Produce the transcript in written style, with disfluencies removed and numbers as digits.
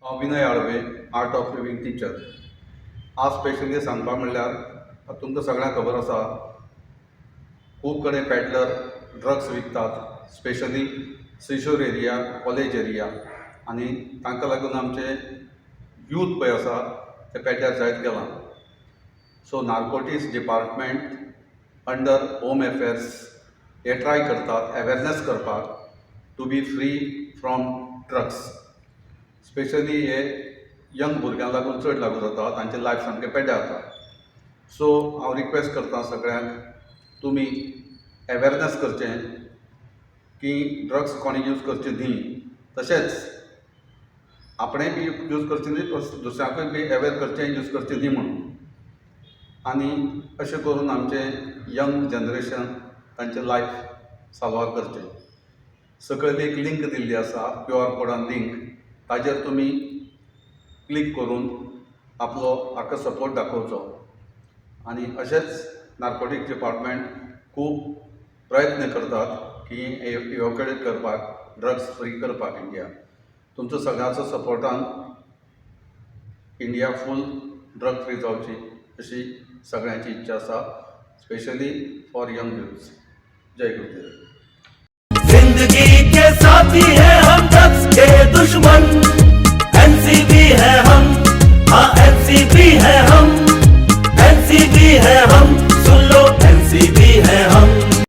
हांव Vinay Alve, art of living teacher. आज specially सांगपाक म्हणल्यार तुमकां सगळ्यांक खबर आसा खूब कडेन पॅडलर ड्रग्स विकतात, specially seashore area, college area, आनी तांकां लागून आमचे यूथ पळय आसा ते पॅड्यार जायत गेलां. So narcotics department under home affairs हे ट्राय करतात अवेरनेस करपाक to be free from drugs. Specially हे यंग भुरग्यांक लागून चड लागू जाता, तांचें लायफ सामकें पेड्ड्यार जाता. सो हांव रिक्वेस्ट करतां सगळ्यांक, तुमी अवेरनेस करचें की ड्रग्स कोणी यूज करचे न्ही, तशेंच आपणें बी यूज करचें न्ही, दुसऱ्यांकूय बी अवेर करचें यूज करचें न्ही म्हणून. आनी अशें करून आमचें यंग जनरेशन तांचें लायफ साल्वार करचें. सकयल एक लिंक दिल्ली आसा, QR कोडान लिंक, ताजेर तुमी क्लिक करून आपलो हाका सपोर्ट दाखोवचो. आनी अशेंच नार्कोटिक्स डिपार्टमेंट खूब प्रयत्न करतात की इवॅक्युएट करपाक, ड्रग्स फ्री करपाक इंडिया. तुमचो सगळ्यांचो सपोर्टान इंडिया फूल ड्रग फ्री जावची अशी सगळ्यांची इच्छा आसा, स्पेशली फॉर यंग यूथ्स. जय गुरुदेव. जिंदगी के साथी हैं हम ड्रग्स के दुश्मन.